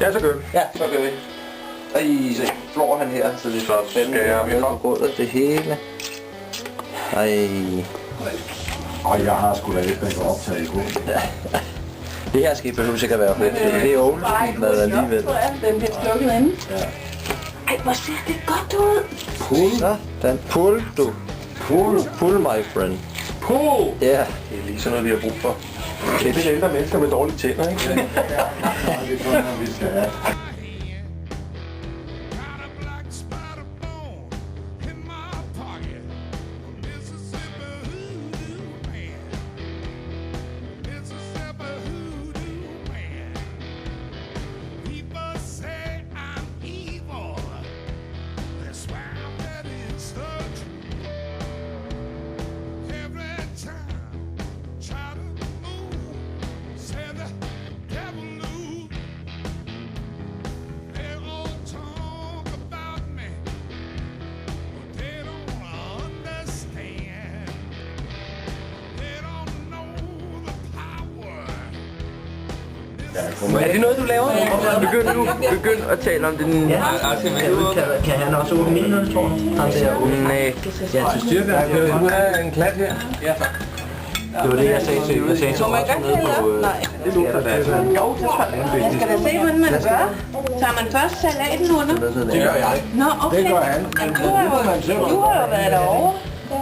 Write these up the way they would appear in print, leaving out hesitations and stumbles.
Ja, så gør vi. Ja, så gør vi. Ej, så flår han her, så det er fandme på gulvet, det hele. Ej. Og jeg har sgu da lidt, der kan optage i går. Det her skal behøver sikkert være fedt. Det er old mad alligevel. Den bliver slukket inde. Ja. Ej, hvor ser det godt ud. Pull. Så, den pull, du. Pull, my friend. Pull! Ja. Det er lige sådan noget, vi har brug for. Det er lidt ældre mennesker med dårlige tænder, ikke? Ja, det er sådan noget, vi skal have. Er det noget, du laver? Begynd at tale om den. Ja, kan han også åbne min, tror du? Han der åbne. Nej. Ja, til styrke. Du har en klat her. Ja, tak. Det var det, jeg sagde til Må man godt hælde? Nej. Det lugter da. Jeg skal da se, hvordan man gør. Tager man først salaten under? Det gør jeg. Nå, okay. Det gør han. Du har jo været derovre.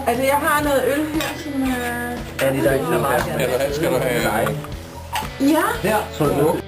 Altså, jeg har noget øl her, som... Er det der ikke så meget? Eller skal du have... Ja. Her, så er det.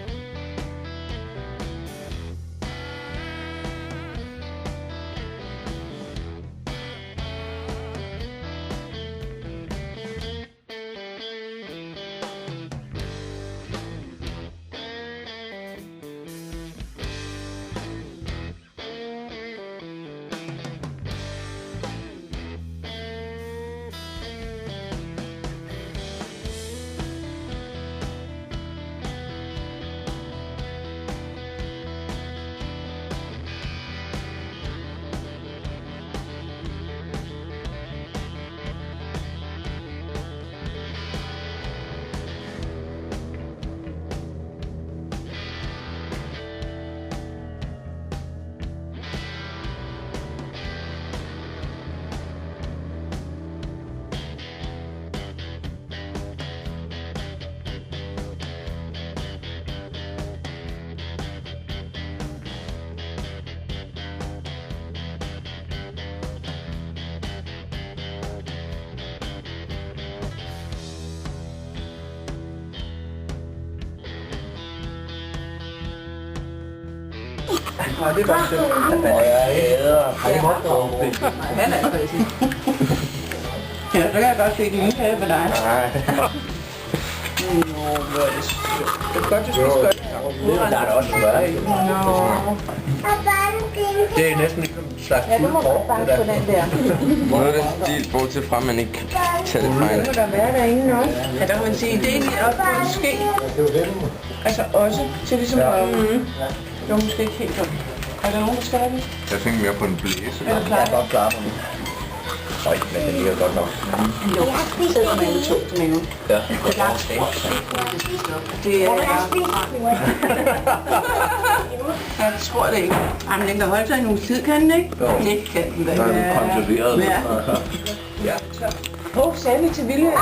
Nej, det er bare sjovt. Jeg æder. Har I måttet over det? Han er crazy. Ja, så kan jeg godt se din kage med dig. Nej. Nå, hvor er det skørt. Det er godt, du spiser godt. Der er der også smør i. Det er næsten ikke en slags Ja, du må godt banke på den der. Noget af den stil, bortset fra, at man ikke kan tage det fejl. Det må der være derinde også. Ja, der kan man sige, det er lige også på en ske. Altså også til ligesom at... Det var måske ikke helt godt. Er der nogen, der skal have det? Jeg tænker mere på en blæse. Er du klar? Jeg er godt klar på den. Øj, men det ligger godt nok. Jo, det er med to til maven. Ja. Det er klart. Det er... Jeg tror det ikke. Jamen, den kan holde sig en uges tid, kan den ikke? Jo. Det kan den da. Der er den konserveret. Ja. Ja. Hvor sagde vi til Ville, at...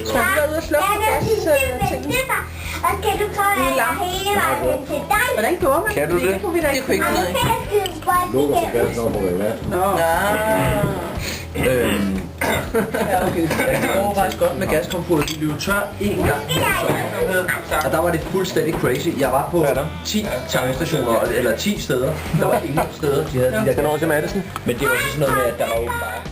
Skal vi være ude og slukke gas-tingene? Og kan du komme hele vejen til dig? Hvordan gjorde man? Kan du det? Det kunne vi da ikke finde ud af. Lukker for gassen op på det, Nå. Ja, okay. Det går faktisk godt med gaskomfur. De blev tør én gang. Og der var det fuldstændig crazy. Jeg var på 10 tankstationer, eller 10 steder. Der var ingen steder, de havde de der. Kan du over til Madison? Men det var så sådan noget med, at der var åbenbart